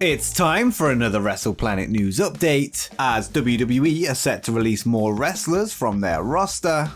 It's time for another WrestlePlanet news update, as WWE are set to release more wrestlers from their roster.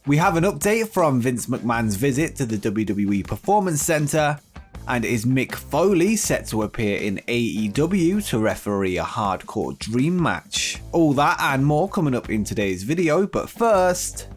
We have an update from Vince McMahon's visit to the WWE Performance Center, and is Mick Foley set to appear in AEW to referee a hardcore dream match? All that and more coming up in today's video, but first...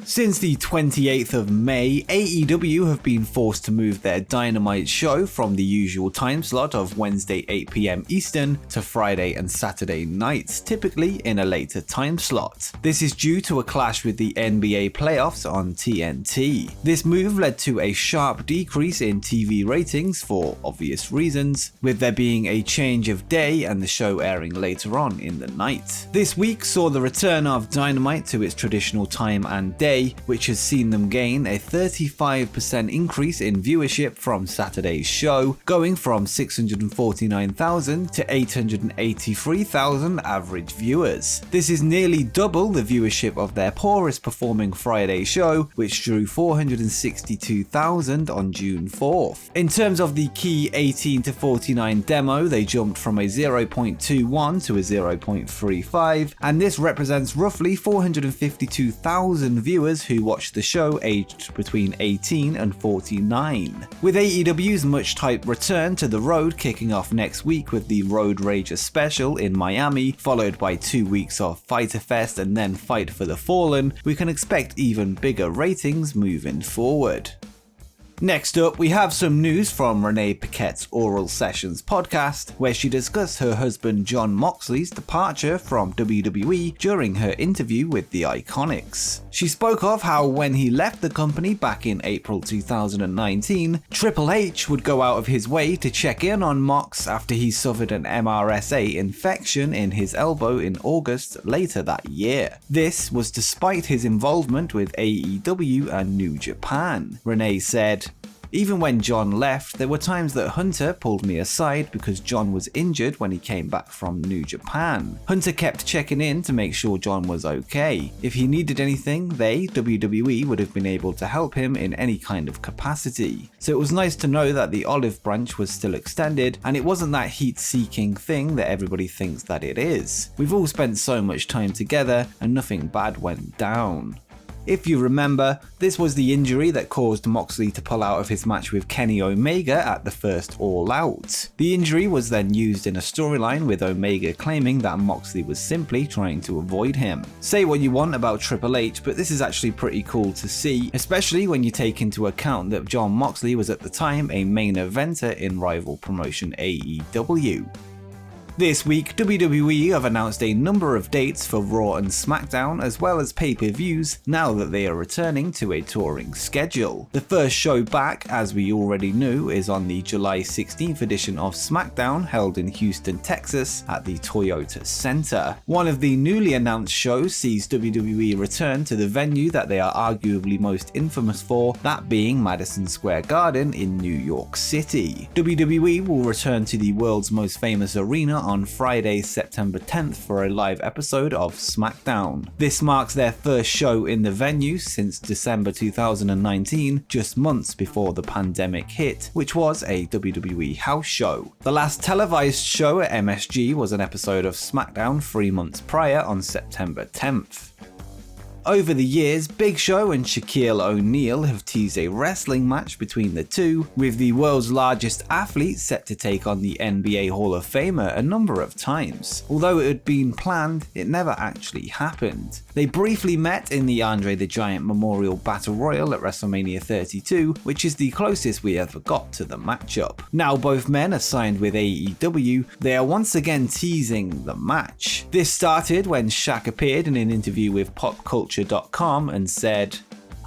Since the 28th of May, AEW have been forced to move their Dynamite show from the usual time slot of Wednesday 8 PM Eastern to Friday and Saturday nights, typically in a later time slot. This is due to a clash with the NBA playoffs on TNT. This move led to a sharp decrease in TV ratings for obvious reasons, with there being a change of day and the show airing later on in the night. This week saw the return of Dynamite to its traditional time and day, which has seen them gain a 35% increase in viewership from Saturday's show, going from 649,000 to 883,000 average viewers. This is nearly double the viewership of their poorest performing Friday show, which drew 462,000 on June 4th. In terms of the key 18 to 49 demo, they jumped from a 0.21 to a 0.35, and this represents roughly 452,000 viewers who watched the show aged between 18 and 49. With AEW's much hyped return to the road kicking off next week with the Road Rager special in Miami, followed by 2 weeks of Fyter Fest and then Fight for the Fallen, we can expect even bigger ratings moving forward. Next up, we have some news from Renee Paquette's Oral Sessions podcast, where she discussed her husband Jon Moxley's departure from WWE during her interview with the Iconics. She spoke of how when he left the company back in April 2019, Triple H would go out of his way to check in on Mox after he suffered an MRSA infection in his elbow in August later that year. This was despite his involvement with AEW and New Japan. Renee said, "Even when Jon left, there were times that Hunter pulled me aside because Jon was injured when he came back from New Japan. Hunter kept checking in to make sure Jon was okay. If he needed anything, WWE would have been able to help him in any kind of capacity. So it was nice to know that the olive branch was still extended, and it wasn't that heat-seeking thing that everybody thinks that it is. We've all spent so much time together, and nothing bad went down." If you remember, this was the injury that caused Moxley to pull out of his match with Kenny Omega at the first All Out. The injury was then used in a storyline with Omega claiming that Moxley was simply trying to avoid him. Say what you want about Triple H, but this is actually pretty cool to see, especially when you take into account that Jon Moxley was at the time a main eventer in rival promotion AEW. This week, WWE have announced a number of dates for Raw and SmackDown as well as pay-per-views now that they are returning to a touring schedule. The first show back, as we already knew, is on the July 16th edition of SmackDown held in Houston, Texas at the Toyota Center. One of the newly announced shows sees WWE return to the venue that they are arguably most infamous for, that being Madison Square Garden in New York City. WWE will return to the world's most famous arena on Friday, September 10th for a live episode of SmackDown. This marks their first show in the venue since December 2019, just months before the pandemic hit, which was a WWE house show. The last televised show at MSG was an episode of SmackDown 3 months prior on September 10th. Over the years, Big Show and Shaquille O'Neal have teased a wrestling match between the two, with the world's largest athlete set to take on the NBA Hall of Famer a number of times. Although it had been planned, it never actually happened. They briefly met in the Andre the Giant Memorial Battle Royal at WrestleMania 32, which is the closest we ever got to the matchup. Now both men are signed with AEW, they are once again teasing the match. This started when Shaq appeared in an interview with PopCulture.com and said,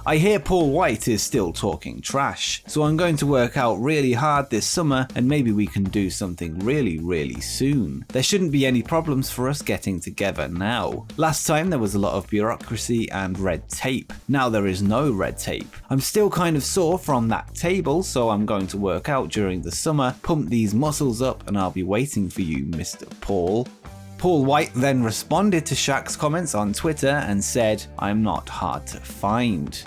"I hear Paul White is still talking trash, so I'm going to work out really hard this summer and maybe we can do something really soon. There shouldn't be any problems for us getting together now. Last time there was a lot of bureaucracy and red tape. Now there is no red tape. I'm still kind of sore from that table, so I'm going to work out during the summer, pump these muscles up, and I'll be waiting for you, Mr. Paul." Paul White then responded to Shaq's comments on Twitter and said, "I'm not hard to find."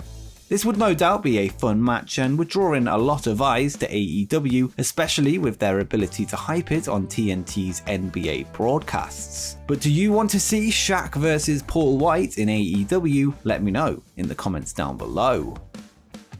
This would no doubt be a fun match and would draw in a lot of eyes to AEW, especially with their ability to hype it on TNT's NBA broadcasts. But do you want to see Shaq versus Paul White in AEW? Let me know in the comments down below.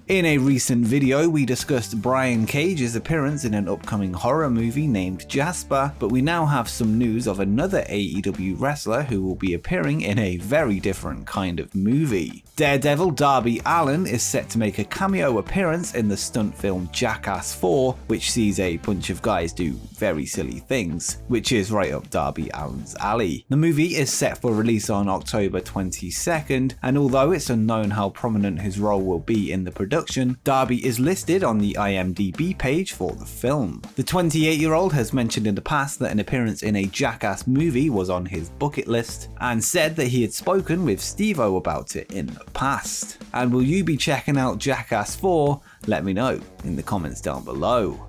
In a recent video, we discussed Brian Cage's appearance in an upcoming horror movie named Jasper, but we now have some news of another AEW wrestler who will be appearing in a very different kind of movie. Daredevil Darby Allin is set to make a cameo appearance in the stunt film Jackass 4, which sees a bunch of guys do very silly things, which is right up Darby Allin's alley. The movie is set for release on October 22nd, and although it's unknown how prominent his role will be in the production, Darby is listed on the IMDb page for the film. The 28-year-old has mentioned in the past that an appearance in a Jackass movie was on his bucket list, and said that he had spoken with Steve-O about it in the past. And will you be checking out Jackass 4? Let me know in the comments down below.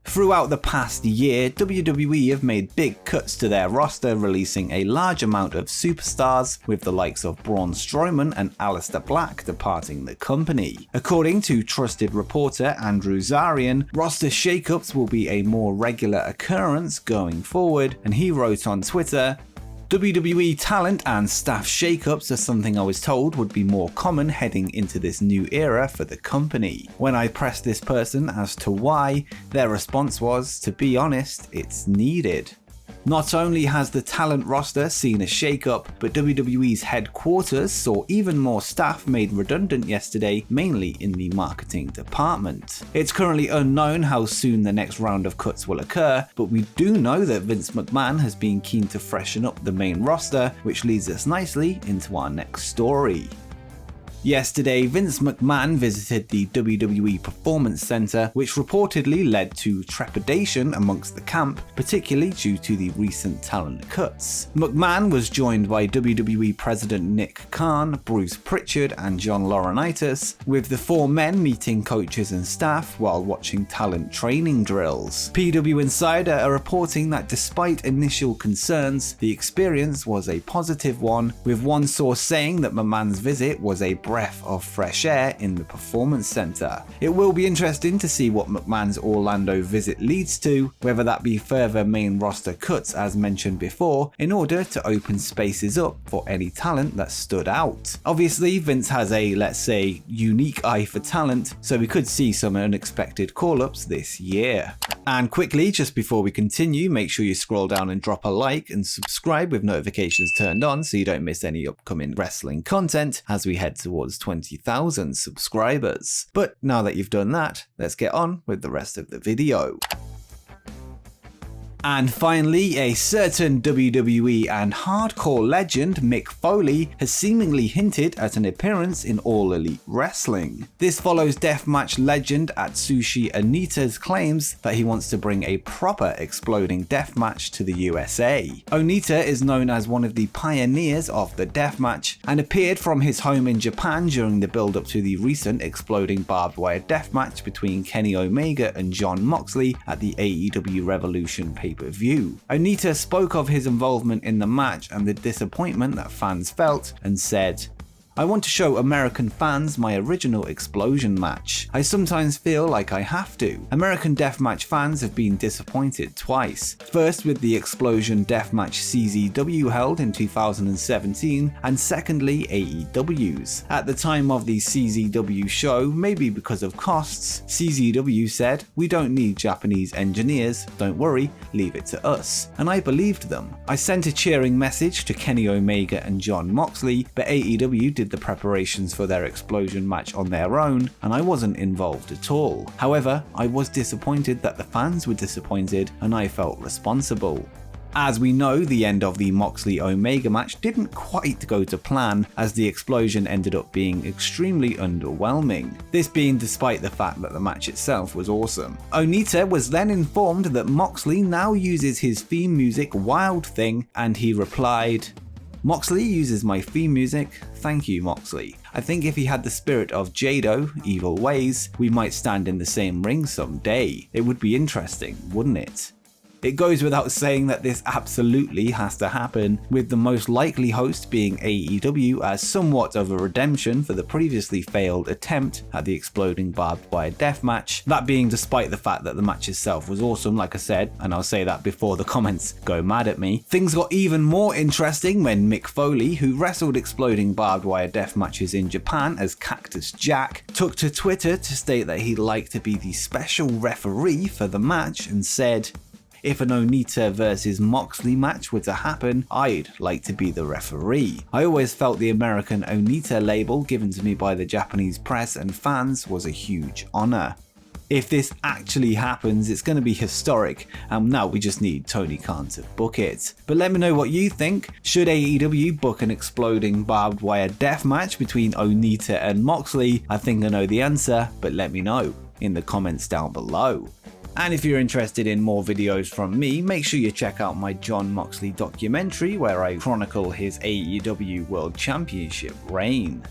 Throughout the past year, WWE have made big cuts to their roster, releasing a large amount of superstars, with the likes of Braun Strowman and Aleister Black departing the company. According to trusted reporter Andrew Zarian, roster shakeups will be a more regular occurrence going forward, and he wrote on Twitter, "WWE talent and staff shakeups are something I was told would be more common heading into this new era for the company. When I pressed this person as to why, their response was, to be honest, it's needed." Not only has the talent roster seen a shakeup, but WWE's headquarters saw even more staff made redundant yesterday, mainly in the marketing department. It's currently unknown how soon the next round of cuts will occur, but we do know that Vince McMahon has been keen to freshen up the main roster, which leads us nicely into our next story. Yesterday, Vince McMahon visited the WWE Performance Center, which reportedly led to trepidation amongst the camp, particularly due to the recent talent cuts. McMahon was joined by WWE President Nick Khan, Bruce Pritchard, and John Laurinaitis, with the four men meeting coaches and staff while watching talent training drills. PW Insider are reporting that despite initial concerns, the experience was a positive one, with one source saying that McMahon's visit was a breath of fresh air in the Performance Center. It will be interesting to see what McMahon's Orlando visit leads to, whether that be further main roster cuts as mentioned before, in order to open spaces up for any talent that stood out. Obviously, Vince has a, let's say, unique eye for talent, so we could see some unexpected call-ups this year. And quickly, just before we continue, make sure you scroll down and drop a like and subscribe with notifications turned on so you don't miss any upcoming wrestling content as we head towards 20,000 subscribers. But now that you've done that, let's get on with the rest of the video. And finally, a certain WWE and hardcore legend Mick Foley has seemingly hinted at an appearance in All Elite Wrestling. This follows deathmatch legend Atsushi Onita's claims that he wants to bring a proper exploding deathmatch to the USA. Onita is known as one of the pioneers of the deathmatch and appeared from his home in Japan during the build-up to the recent exploding barbed wire deathmatch between Kenny Omega and Jon Moxley at the AEW Revolution pay-per-view. Onita spoke of his involvement in the match and the disappointment that fans felt and said, "I want to show American fans my original Explosion match. I sometimes feel like I have to. American Deathmatch fans have been disappointed twice. First with the Explosion Deathmatch CZW held in 2017, and secondly AEW's. At the time of the CZW show, maybe because of costs, CZW said, 'We don't need Japanese engineers, don't worry, leave it to us.' And I believed them. I sent a cheering message to Kenny Omega and Jon Moxley, but AEW did the preparations for their Explosion match on their own, and I wasn't involved at all. However, I was disappointed that the fans were disappointed, and I felt responsible." As we know, the end of the Moxley-Omega match didn't quite go to plan, as the Explosion ended up being extremely underwhelming, this being despite the fact that the match itself was awesome. Onita was then informed that Moxley now uses his theme music Wild Thing, and he replied, "Moxley uses my theme music, thank you Moxley. I think if he had the spirit of Jado, Evil Ways, we might stand in the same ring someday. It would be interesting, wouldn't it?" It goes without saying that this absolutely has to happen, with the most likely host being AEW as somewhat of a redemption for the previously failed attempt at the exploding barbed wire death match. That being despite the fact that the match itself was awesome, like I said, and I'll say that before the comments go mad at me. Things got even more interesting when Mick Foley, who wrestled exploding barbed wire death matches in Japan as Cactus Jack, took to Twitter to state that he'd like to be the special referee for the match and said, "If an Onita versus Moxley match were to happen, I'd like to be the referee. I always felt the American Onita label given to me by the Japanese press and fans was a huge honor. If this actually happens, it's going to be historic, and now we just need Tony Khan to book it." But let me know what you think. Should AEW book an exploding barbed wire death match between Onita and Moxley? I think I know the answer, but let me know in the comments down below. And if you're interested in more videos from me, make sure you check out my Jon Moxley documentary where I chronicle his AEW World Championship reign.